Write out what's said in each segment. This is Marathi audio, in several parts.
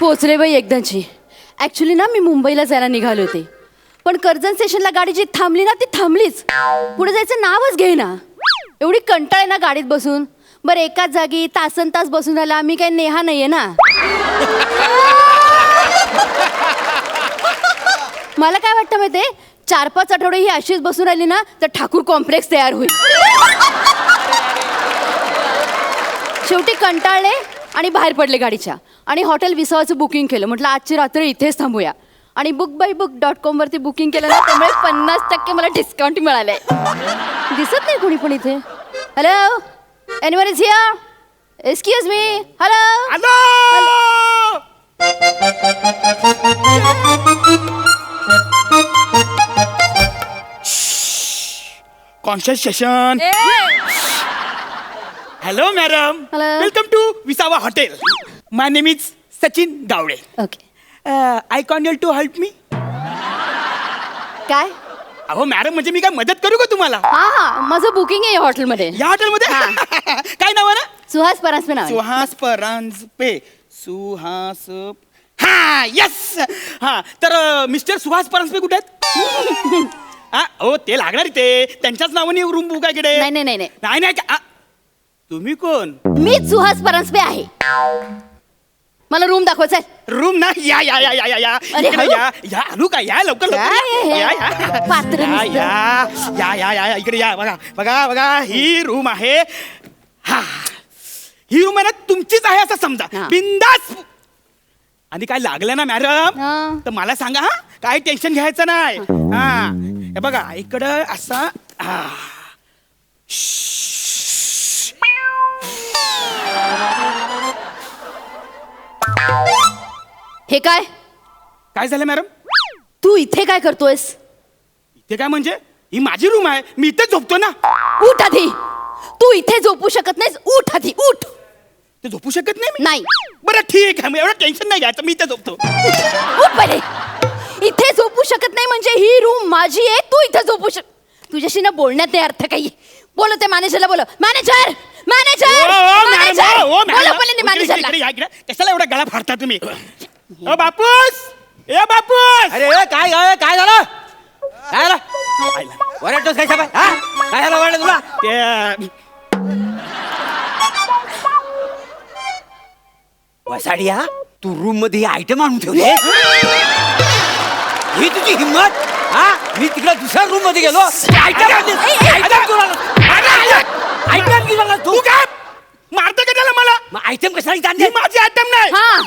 पोचले बाई एकदाची. ॲक्च्युली ना मी मुंबईला जायला निघाले होते, पण कर्जत स्टेशनला गाडी जी थांबली ना ती थांबलीच. पुढे जायचं नावच घेईना. एवढी कंटाळ आहे ना गाडीत बसून. बरं एकाच जागी तासन तास बसून राहिला. मी काही नेहा नाहीये ना. मला काय वाटतं माहिती आहे, 4-5 आठवडे ही अशीच बसून राहिली ना तर ठाकूर कॉम्प्लेक्स तयार होईल. शेवटी कंटाळले आणि बाहेर पडले गाडीच्या आणि हॉटेल विसावाचं बुकिंग केलं. म्हटलं आजची रात्र इथेच थांबूया आणि bookbybook.com वरती बुकिंग केलं ना, त्यामुळे 50% मला डिस्काउंट मिळालंय. दिसत नाही कोणी पण इथे. Hello, anyone is here? Excuse me. Hello. Conscious session. Hello madam, Hello. Welcome to Visava hotel. My name is Sachin Gawade. Okay. I can you to help me? काय? अहो मॅडम, म्हणजे मी काय मदत करू का तुम्हाला? हा, माझं बुकिंग आहे या हॉटेलमध्ये. या हॉटेलमध्ये? काय नाव आहे ना? सुहास परांजपे नाव आहे. सुहास परांजपे. सुहास. हा, यस. हा, तर मिस्टर सुहास परांजपे कुठे आहेत? हा, हो ते लागणार इथे. त्यांच्याच नावाने रूम बुक आहे कडे. नाही नाही नाही नाही. नाही नाही तुम्ही कोण? मीच सुहास परांजपे आहे. मला रूम दाखवायचा आहे. रूम ना? या या या या या या अरे, इकडे हळू. या या आलू का? या लवकर काय लवकर हे? या या पात्र या नुसतं. या या या या इकडे या. बघा बघा बघा, ही रूम आहे. हा, ही रूम आहे ना तुमचीच आहे असं समजा. हा. बिंदास. आणि काय लागलं ना मॅडम हा. तर मला सांगा. हा, काय टेन्शन घ्यायचं नाही. हा, हे बघा इकडं असा. हा. हे काय? काय झालं मॅडम? तू इथे काय करतोयस? इथे काय म्हणजे? ही माझी रूम आहे, मी इथेच झोपतो ना. उठ आधी. तू इथे झोपू शकत नाहीस. उठ आधी, उठ. ते झोपू शकत नाही मी? नाही. बरं ठीक आहे, मग एवढं टेन्शन नाही घ्यायचं, मी इथे झोपतो. उठ पहिले. इथे झोपू शकत नाही म्हणजे ही रूम माझी आहे. तू इथे झोपू तुझ्याशी ना बोलण्यात नाही अर्थ काही. बोल ते मॅनेजरला. बोल मॅनेजर. मॅनेजर. मॅनेजर. बोला पहिले मॅनेजरला. कशाला एवढा गळा फाडता तुम्ही? ओ बापूस, ए बापूस. अरे काय काय काय झालं? काय झालं? वरडतोस काय साहेब? हा, काय झालं वरडलं तुला? ते वसाडिया, तू रूम मध्ये आयटम आणून ठेवले? ही तुझी हिम्मत? हा, मी तिकडे दुसऱ्या रूम मध्ये गेलो. आयटम तू काय मारतो का त्याला मला? मग आयटम कशाला ही आणले? माझी आयटम नाही. हा.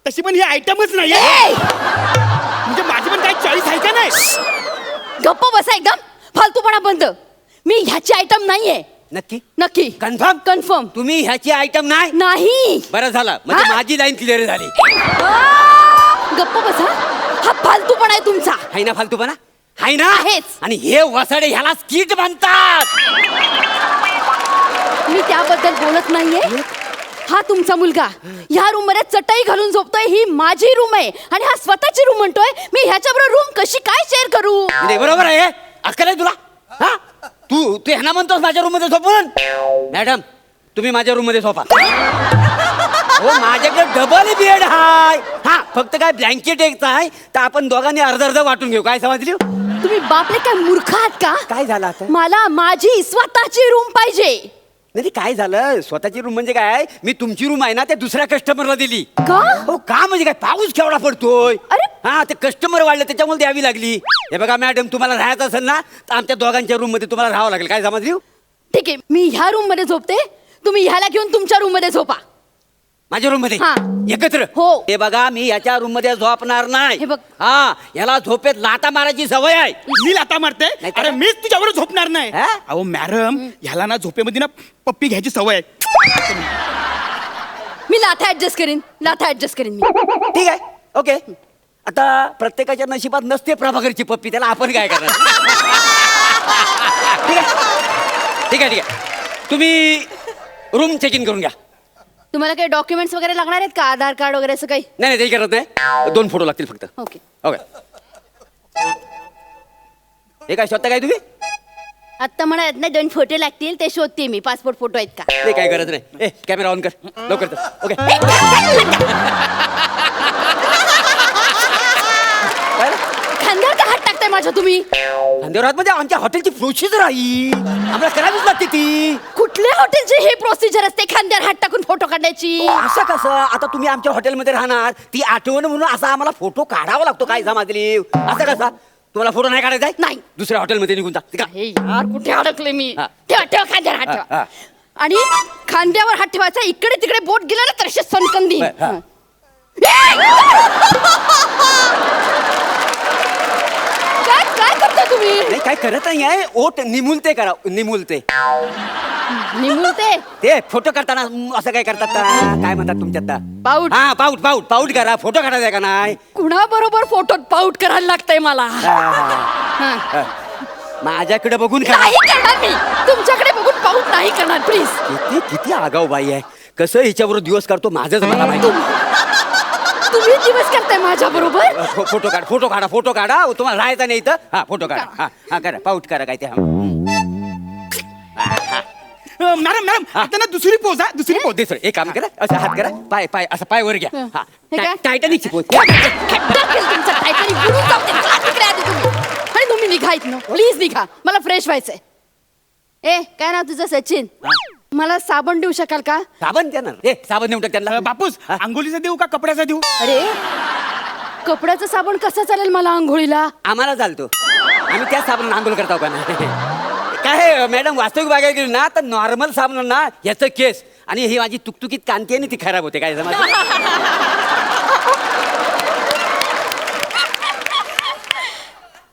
तशी पण ही आयटमच नाही. ए! म्हणजे माझी पण काही चॉईस आहे का नाही? गप्प बसा एकदम. फालतूपणा बंद. मी ह्याची आयटम नाहीये. नक्की नक्की. कन्फर्म? कन्फर्म. तुम्ही ह्याची आयटम नाही? नाही. बरं झालं, म्हणजे हा? माझी लाईन क्लिअर झाली. गप्प बसा. हा फालतूपणा आहे तुमचा. हाय ना फालतूपणा? हाय ना? आहेच. आणि हे वसाडे ह्याला स्किट म्हणतात. मी त्याबद्दल बोलत नाहीये. हा तुमचा मुलगा ह्या रूम मध्ये चटई घालून झोपतोय. ही माझी रूम आहे आणि हा स्वतःची रूम म्हणतोय. मी ह्याच्याबरोबर रूम कशी काय शेअर करू? म्हणजे बरोबर आहे. अक्कल आहे तुला? हा, तू तू ह्यांना म्हणतोस माझ्या रूम मध्ये झोपून? मॅडम, तुम्ही माझ्या रूम मध्ये झोपा. हो, माझ्याकडे डबल बेड हाय. हा, फक्त काय ब्लँकेट एकच आहे, तर आपण दोघांनी अर्ध अर्ध वाटून घेऊ. काय समजली? तुम्ही बापले काय मूर्ख आहात का? काय झालं आता? मला माझी स्वतःची रूम पाहिजे. नाही काय झालं? स्वतःची रूम म्हणजे काय? मी तुमची रूम आहे ना त्या दुसऱ्या कस्टमरला दिली. का? हो, का म्हणजे काय? पाऊस केवढा पडतोय. अरे! हा, ते कस्टमर वाढले त्याच्यामुळे द्यावी लागली. हे बघा मॅडम, तुम्हाला राहायचं असेल ना तर आमच्या दोघांच्या रूम मध्ये तुम्हाला राहावं लागेल. काय समजली? ठीक आहे, मी ह्या रूम मध्ये झोपते. तुम्ही ह्याला घेऊन तुमच्या रूम मध्ये झोपा. माझ्या रूम मध्ये हा. एकत्र? हो. हे बघा, मी याच्या रूम मध्ये झोपणार नाही. हे बघ. हा, याला झोपेत लाता मारायची सवय आहे. मी लाता मारते? नाही तर अरे काय? मीच तुझ्यावर झोपणार नाही. हा? अहो मॅडम, ह्याला ना झोपेमध्ये ना पप्पी घ्यायची सवय आहे. मी लाथा ऍडजस्ट करीन. लाथा ऍडजस्ट करीन मी. ठीक आहे, ओके. आता प्रत्येकाच्या नशिबात नसते प्रभाकरची पप्पी, त्याला आपण काय करणार? ठीक आहे ठीक आहे ठीक आहे, तुम्ही रूम चेक इन करून घ्या. तुम्हाला काही डॉक्युमेंट्स वगैरे लागणार आहेत का? आधार कार्ड वगैरे असं काही? नाही नाही, ते करत नाही. 2 फोटो लागतील फक्त. ओके. ओके. हे काय शोधता काय तुम्ही? आत्ता म्हणा ना 2 फोटो लागतील, ते शोधते मी. पासपोर्ट फोटो आहेत का? नाही, काय गरज नाही. ए, कॅमेरा ऑन कर लवकर. ओके. माझ्या तुम्ही? खांद्यावर हात म्हणजे आमच्या हॉटेलची प्रोसिजर आहे, आम्हाला करावीच लागते ती. कुठल्या हॉटेलची हे प्रोसिजर असते खांद्यावर हात टाकून फोटो काढण्याची? असं कसं? आता तुम्ही आमच्या हॉटेलमध्ये राहणार, ती आठवण म्हणून असा आम्हाला फोटो काढावा लागतो काय समाजली? असं कसा? तुम्हाला फोटो नाही काढायचा आहे? नाही. दुसऱ्या हॉटेलमध्ये निघून जा. ठीक आहे? हे यार कुठे अडकले मी? हा. ठेवा ठेवा खांद्यावर हात हा, ठेवा. हा. आणि खांद्यावर हात ठेवायचा, इकडे तिकडे बोट गेला ना तर असे सनकंदी. हा. काय काय करता तुम्ही? नाही काय करत नाही आहे, ओठ निमुलते करा, निमुलते. निमुळते ते फोटो करताना असं काय करतात का? काय म्हणतात तुमच्यात? पाऊट. हा पाऊट पाऊट पाऊट करा, फोटो काढायचा का नाही? कुणा बरोबर फोटोत पाऊट करायला लागतंय मला? हा, हा. हा. माझ्याकडे बघून करा. नाही करणार मी, तुमच्याकडे बघून पाऊट नाही करणार प्लीज. किती किती आगाऊ बाई आहे, कसं हिच्याबरोबर दिवस करतो माझंच मला माहिती. तुम्ही दिवस करताय माझ्या बरोबर? फोटो काढ, फोटो काढा, फोटो काढा. तुम्हाला राहायचं नाही इथं. हा फोटो काढा. हा हा करा, पाऊट करा काय ते. हा. मॅडम मॅडम आता ना दुसरी पोज हा, दुसरी पोज. दुसरं एक काम करा, असं हात करा, पाय पाय असं पाय वर घ्या. हा हे काय? टायटॅनिकची पोच. तुमचं टायटॅनिक बुडून जाऊ दे. चला तिकडे आधी तुम्ही. आणि तुम्ही निघा इथनं, प्लीज निघा, मला फ्रेश व्हायचंय. ए काय नाव तुझं? सचिन. मला साबण देऊ शकाल का? साबण देणार? ए साबण देऊन टाक त्यांना. बापूस अंघोलीचा देऊ का कपड्याचा देऊ? अरे कपड्याचं साबण कसं चालेल मला आंघोळीला? आम्हाला चालतो, आम्ही त्याच साबण आंघोळ करतो का नाही? काय मॅडम, वास्तविक बघायला गेली ना तर नॉर्मल साबण ना याचं केस आणि ही माझी तुकतुकीत कांती आहे ना ती खराब होते. काय समज?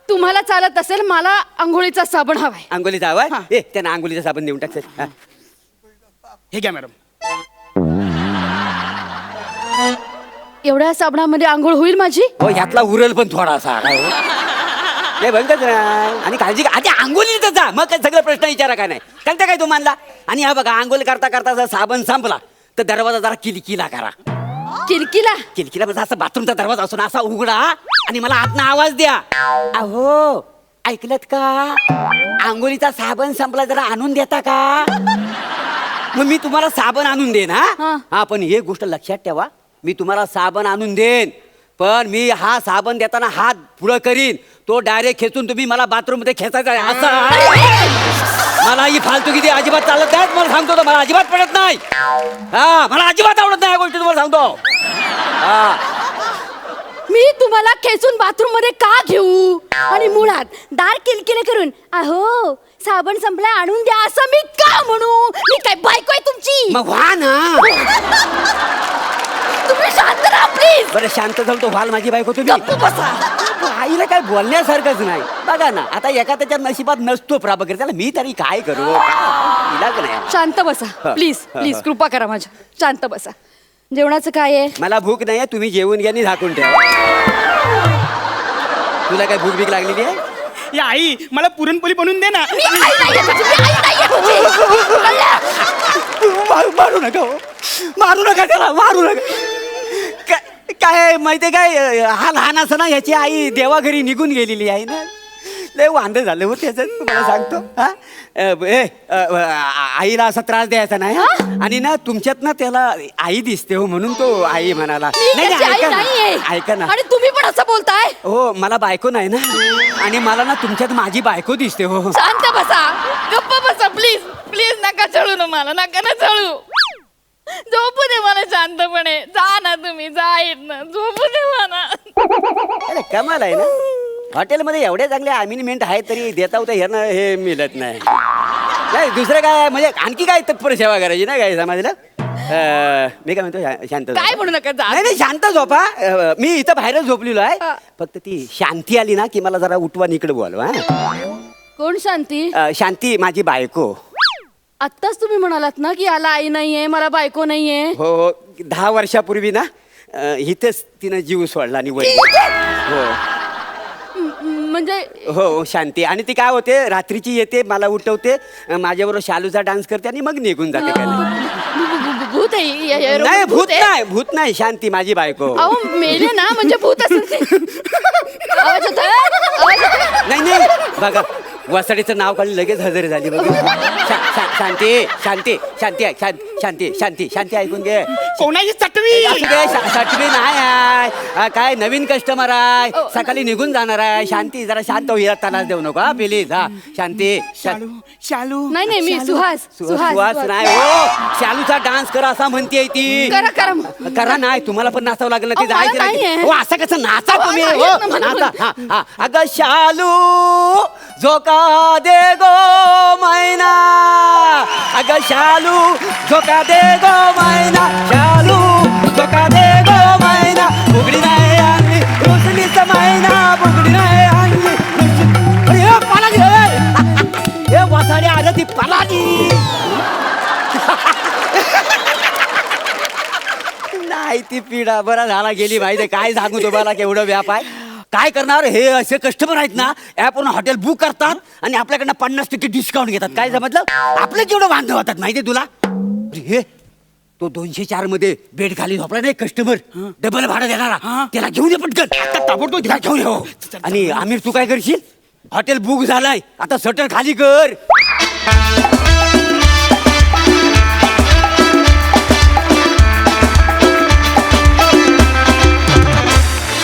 तुम्हाला चालत असेल, मला आंघोळीचा साबण हवाय. अंघोलीचा हवाय? ए त्यांना अंघोलीचा साबण देऊन टाक. हा. हे घ्या मॅडम. एवढ्या साबणामध्ये आंघोळ होईल माझी? हो ह्यातला उरल पण थोडासा. काय हो? नाही बघत ना. आणि काळजी आधी आंघोलीतच जा, मग काय सगळं प्रश्न विचारा काय नाही. कळतं काय तुम्हाला? आणि हा बघा, आंघोळ करता करता जर साबण संपला तर दरवाजा जरा किलकिला करा. किलकिला? किलकिला म्हणजे असं बाथरूमचा दरवाजा असून असा उघडा आणि मला आतनं आवाज द्या. अहो ऐकलत का? आंघोळीचा साबण संपला, जरा आणून देता का? मग मी तुम्हाला साबण आणून देईन. हा. हा पण एक गोष्ट लक्षात ठेवा, मी तुम्हाला साबण आणून देईन, पण मी हा साबण देताना हात पुढं करीन, तो डायरेक्ट खेचून तुम्ही मला बाथरूम मध्ये खेचायचा आहे. असं मला ही फालतू किती अजिबात चालत नाही. मला सांगतो तर मला अजिबात पडत नाही. हा मला अजिबात आवडत नाही या गोष्टी, तुम्हाला सांगतो. हा मी तुम्हाला खेचून बाथरूम मध्ये का घेऊ? आणि मुळात दार किलकिले करून अहो साबण संपला आणून द्या असं मी का म्हणू? मी काय बायको आहे तुमची? मग व्हा ना. तुम्ही शांत राहा प्लीज. बरं शांत झालो तो व्हाल माझी बायको तुम्ही. गप्प बसा. आईला काय बोलण्यासारखंच नाही. बघा ना आता एका त्याच्या नशिबात नसतो प्राबकर, त्याला मी तरी काय करू? इलाज नाही. शांत बसा प्लीज प्लीज, कृपा करा माझ्या. शांत बसा. जेवणाचं काय आहे? मला भूक नाही आहे, तुम्ही जेवून घ्या आणि झाकून ठेवा. तुला काय भूक भीक लागलेली आहे? या आई मला पुरणपोळी बनवून दे ना. मी आई नाहीये तुझी, मी आई नाहीये तुझी. कळलं? मारू नका हो. मारू नका त्याला, मारू नका. काय माहितीये काय, हा लहान असताना ह्याची आई देवाघरी निघून गेलेली आहे ना, लय वांदे झाले हो त्याचं, तुम्हाला सांगतो. हा आईला असा त्रास द्यायचा नाही हा? आणि ना तुमच्यात ना त्याला आई दिसते हो, म्हणून तो आई म्हणाला. मी त्याची आई ऐका नाहीये. ना, ऐका ना. आणि तुम्ही पण असं बोलताय? हो मला बायको नाही ना, आणि मला ना तुमच्यात माझी बायको दिसते हो. शांत बसा, गप्प बसा प्लीज प्लीज. नका चळू ना मला, नका ना चळू. झोपू दे मला शांतपणे. जा ना तुम्ही, जा येत ना, झोपू दे मला. अरे कमाल आहे ना, हॉटेलमध्ये एवढे चांगले अमिनिमेंट आहेत तरी देता होता ह्यांना हे मिळत नाही. नाही दुसरं काय म्हणजे आणखी काय तत्पर सेवा करायची ना काय समाजला. मी काय म्हणतो शांत झोपा. काय म्हणू नका, जा. नाही शांत झोपा. मी इथं बाहेरच झोपलेलो आहे. हा. फक्त ती शांती आली ना की मला जरा उठवा इकडे बोलवा. कोण शांती? शांती माझी बायको. आत्ताच तुम्ही म्हणालात ना की याला आई नाहीये, मला बायको नाहीये. हो 10 वर्षापूर्वी ना इथेच तिनं जीव सोडला आणि वय. हो म्हणजे हो शांती. आणि ती काय होते, रात्रीची येते, मला उठवते, माझ्याबरोबर शालूचा डान्स करते आणि मग निघून जाते. भूत आहे? नाही भूत नाही, भूत नाही, शांती माझी बायको. अहो मेले ना, म्हणजे भूत असेल ते. आवाज येतोय? आवाज येतोय? नाही नाही बघा, वसाडीचं नाव काढून लगेच हजर झाली बघा. शांती शांती शांती ऐक, शांती शांती शांती ऐकून घे. कोणाची चटवी असू दे, सटवी नाही आहे. काय नवीन कस्टमर आहे, सकाळी निघून जाणार आहे. शांती जरा शांत होईल, त्रास देऊ नको हा प्लीज. हा शांती शालू शालू नाही नाही मी सुहास सुहास नाही हो, शालूचा डान्स करा असं म्हणते ती. करा करा मग. करा नाही, तुम्हाला पण नाचावं लागलं ना ते अहो, मला जायचं नाहीये. नाही. हो असं कसं नाचा अहो, तुम्ही. नाही येत ना हो मला नाचा. पण. हा हा अगं शालू झोका दे गो मैना, अगं शालू झोका दे गो मैना, शालू झोका दे गो मैना, बुगडी नाही आणली रुसलीच मैना, बुगडी नाही आणली रुसली. हे पालाजी, हे वासाडी आलं ती पालाजी. नाही ती पिढा बरा झाला गेली माहिती. काय सांगू तुम्हाला केवढं व्याप आहे. काय करणार, हे असे कस्टमर आहेत ना ॲपवरून हॉटेल बुक करतात आणि आपल्याकडनं 50% डिस्काउंट घेतात. काय समजलं, आपलं केवढं वांधं होतात माहितीये तुला. हे तो 204 मध्ये बेड खाली झोपला नाही कस्टमर, डबल भाडं देणारा, त्याला घेऊन ये पटकन. आता ताबडतोब त्याला घेऊन ये हो. आणि आमिर तू काय करशील, हॉटेल बुक झालाय आता शटर खाली कर.